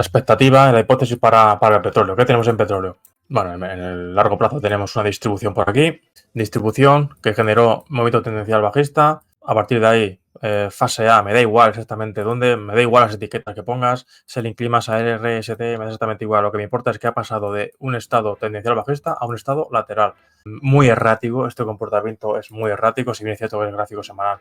la expectativa, la hipótesis para el petróleo. ¿Qué tenemos en petróleo? Bueno, en el largo plazo tenemos una distribución por aquí, distribución que generó movimiento tendencial bajista. A partir de ahí, fase A, me da igual exactamente dónde, me da igual las etiquetas que pongas, Selling Climax, AR, ST, me da exactamente igual. Lo que me importa es que ha pasado de un estado tendencial bajista a un estado lateral. Muy errático, este comportamiento es muy errático, si bien es cierto que es gráfico semanal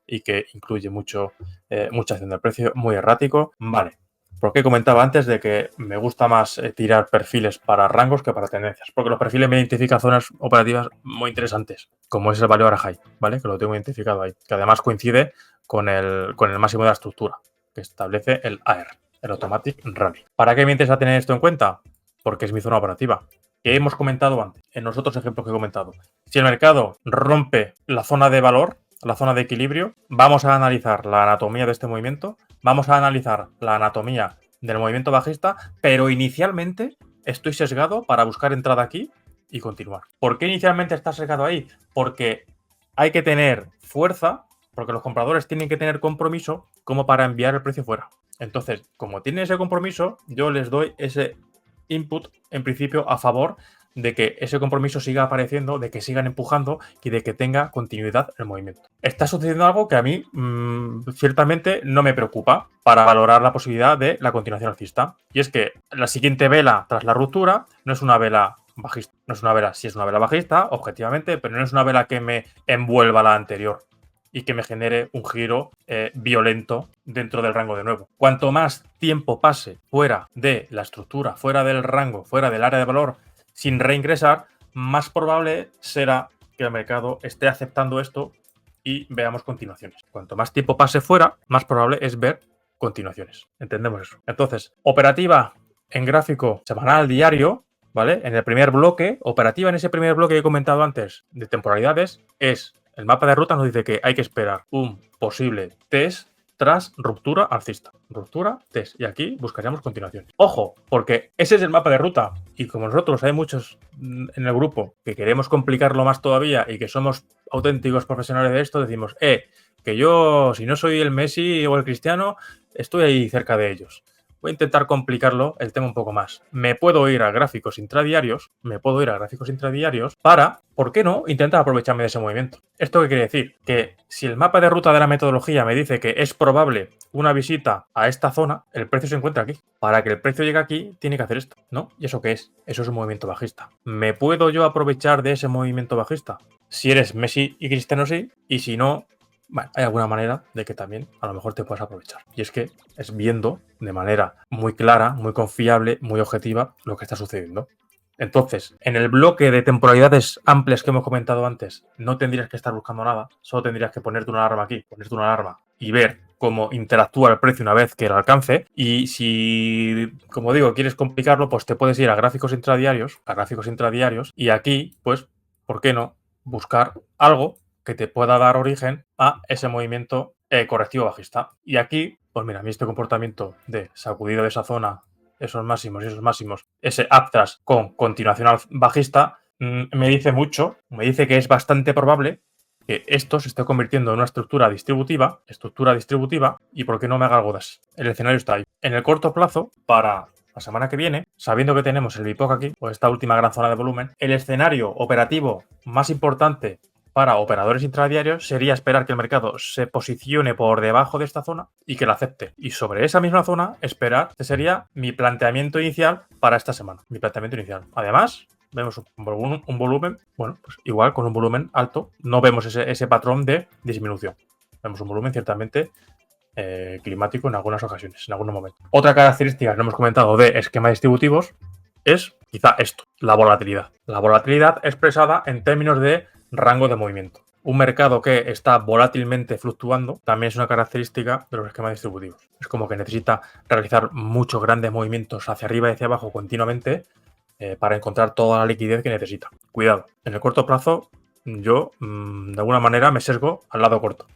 y que incluye mucha acción del precio, muy errático. Vale. Porque comentaba antes de que me gusta más tirar perfiles para rangos que para tendencias, porque los perfiles me identifican zonas operativas muy interesantes, como es el value over high, ¿vale? Que lo tengo identificado ahí, que además coincide con el máximo de la estructura, que establece el AR, el Automatic Rally. ¿Para qué me interesa tener esto en cuenta? Porque es mi zona operativa. Que hemos comentado antes, en los otros ejemplos que he comentado. Si el mercado rompe la zona de valor, la zona de equilibrio, vamos a analizar la anatomía de este movimiento, vamos a analizar la anatomía del movimiento bajista, pero inicialmente estoy sesgado para buscar entrada aquí y continuar. ¿Por qué inicialmente está sesgado ahí? Porque hay que tener fuerza, porque los compradores tienen que tener compromiso como para enviar el precio fuera. Entonces, como tienen ese compromiso, yo les doy ese input, en principio, a favor de que ese compromiso siga apareciendo, de que sigan empujando y de que tenga continuidad el movimiento. Está sucediendo algo que a mí ciertamente no me preocupa para valorar la posibilidad de la continuación alcista. Y es que la siguiente vela tras la ruptura no es una vela bajista. No es una vela, sí es una vela bajista, objetivamente, pero no es una vela que me envuelva la anterior y que me genere un giro violento dentro del rango de nuevo. Cuanto más tiempo pase fuera de la estructura, fuera del rango, fuera del área de valor, sin reingresar, más probable será que el mercado esté aceptando esto y veamos continuaciones. Cuanto más tiempo pase fuera, más probable es ver continuaciones. Entendemos eso. Entonces, operativa en gráfico semanal, diario, ¿vale? En el primer bloque, operativa en ese primer bloque que he comentado antes de temporalidades, es el mapa de ruta nos dice que hay que esperar un posible test tras ruptura alcista. Ruptura, test. Y aquí buscaríamos continuación. Ojo, porque ese es el mapa de ruta. Y como nosotros hay muchos en el grupo que queremos complicarlo más todavía y que somos auténticos profesionales de esto, decimos, que yo, si no soy el Messi o el Cristiano, estoy ahí cerca de ellos. Voy a intentar complicarlo el tema un poco más. Me puedo ir a gráficos intradiarios, para, ¿por qué no?, intentar aprovecharme de ese movimiento. ¿Esto qué quiere decir? Que si el mapa de ruta de la metodología me dice que es probable una visita a esta zona, el precio se encuentra aquí. Para que el precio llegue aquí, tiene que hacer esto, ¿no? ¿Y eso qué es? Eso es un movimiento bajista. ¿Me puedo yo aprovechar de ese movimiento bajista? Si eres Messi y Cristiano, sí, y si no, bueno, hay alguna manera de que también a lo mejor te puedas aprovechar. Y es que es viendo de manera muy clara, muy confiable, muy objetiva lo que está sucediendo. Entonces, en el bloque de temporalidades amplias que hemos comentado antes, no tendrías que estar buscando nada, solo tendrías que ponerte una alarma aquí, y ver cómo interactúa el precio una vez que lo alcance. Y si, como digo, quieres complicarlo, pues te puedes ir a gráficos intradiarios, y aquí, pues, ¿por qué no?, buscar algo que te pueda dar origen a ese movimiento correctivo bajista. Y aquí, pues mira, a mí este comportamiento de sacudido de esa zona, esos máximos, ese uptrust con continuación bajista, me dice mucho, me dice que es bastante probable que esto se esté convirtiendo en una estructura distributiva, y por qué no me haga algo de eso. El escenario está ahí. En el corto plazo, para la semana que viene, sabiendo que tenemos el BIPOC aquí, o esta última gran zona de volumen, el escenario operativo más importante para operadores intradiarios sería esperar que el mercado se posicione por debajo de esta zona y que la acepte. Y sobre esa misma zona, esperar, este sería mi planteamiento inicial para esta semana. Además, vemos un volumen, bueno, pues igual con un volumen alto, no vemos ese patrón de disminución. Vemos un volumen ciertamente climático en algunas ocasiones, en algunos momentos. Otra característica que no hemos comentado de esquemas distributivos es quizá esto, la volatilidad. La volatilidad expresada en términos de rango de movimiento. Un mercado que está volátilmente fluctuando también es una característica de los esquemas distributivos. Es como que necesita realizar muchos grandes movimientos hacia arriba y hacia abajo continuamente para encontrar toda la liquidez que necesita. Cuidado, en el corto plazo yo de alguna manera me sesgo al lado corto,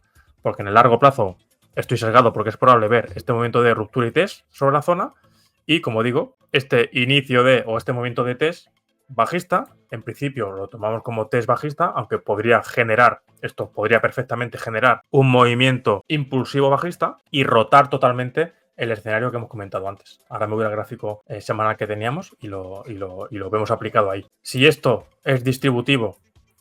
porque en el largo plazo estoy sesgado porque es probable ver este movimiento de ruptura y test sobre la zona y, como digo, este movimiento de test bajista, en principio lo tomamos como test bajista, aunque podría perfectamente generar un movimiento impulsivo bajista y rotar totalmente el escenario que hemos comentado antes. Ahora me voy al gráfico semanal que teníamos y lo vemos aplicado ahí. Si esto es distributivo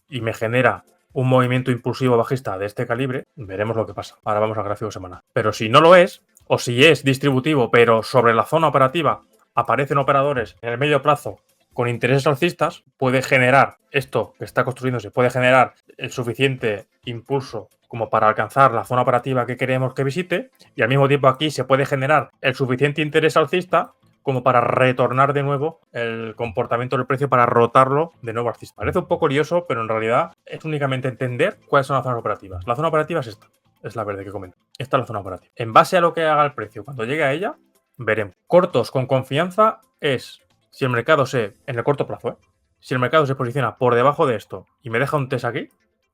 y me genera un movimiento impulsivo bajista de este calibre, veremos lo que pasa. Ahora vamos al gráfico semanal. Pero si no lo es, o si es distributivo, pero sobre la zona operativa aparecen operadores en el medio plazo con intereses alcistas, puede generar esto que está construyéndose, puede generar el suficiente impulso como para alcanzar la zona operativa que queremos que visite, y al mismo tiempo aquí se puede generar el suficiente interés alcista como para retornar de nuevo el comportamiento del precio, para rotarlo de nuevo alcista. Parece un poco lioso, pero en realidad es únicamente entender cuáles son las zonas operativas. La zona operativa es esta, es la verde que comento. Esta es la zona operativa. En base a lo que haga el precio, cuando llegue a ella, veremos. Cortos con confianza es si el mercado en el corto plazo, si el mercado se posiciona por debajo de esto y me deja un test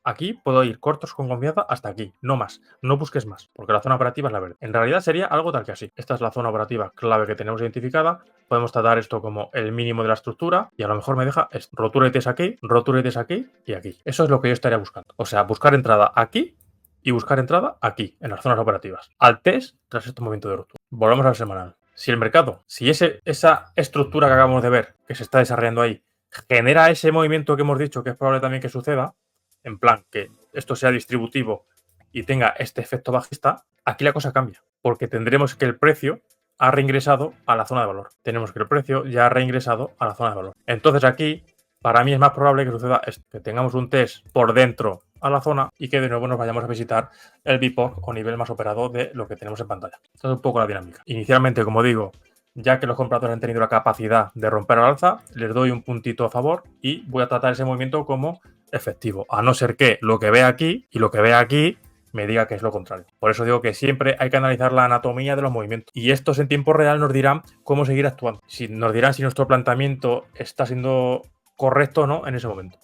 aquí puedo ir cortos con confianza hasta aquí, no más, no busques más, porque la zona operativa es la verde. En realidad sería algo tal que así. Esta es la zona operativa clave que tenemos identificada. Podemos tratar esto como el mínimo de la estructura y a lo mejor me deja esto. Rotura de test aquí y aquí. Eso es lo que yo estaría buscando. O sea, buscar entrada aquí y buscar entrada aquí, en las zonas operativas. Al test tras este movimiento de ruptura. Volvamos al semanal. Si el mercado, si esa estructura que acabamos de ver, que se está desarrollando ahí, genera ese movimiento que hemos dicho que es probable también que suceda, en plan que esto sea distributivo y tenga este efecto bajista, aquí la cosa cambia, porque tendremos que el precio ha reingresado a la zona de valor. Tenemos que el precio ya ha reingresado a la zona de valor. Entonces aquí, para mí es más probable que suceda esto, que tengamos un test por dentro a la zona y que de nuevo nos vayamos a visitar el VPOC o nivel más operado de lo que tenemos en pantalla. Esta es un poco la dinámica. Inicialmente, como digo, ya que los compradores han tenido la capacidad de romper al alza, les doy un puntito a favor y voy a tratar ese movimiento como efectivo, a no ser que lo que vea aquí y lo que vea aquí me diga que es lo contrario. Por eso digo que siempre hay que analizar la anatomía de los movimientos. Y estos en tiempo real nos dirán cómo seguir actuando. Nos dirán si nuestro planteamiento está siendo correcto o no en ese momento.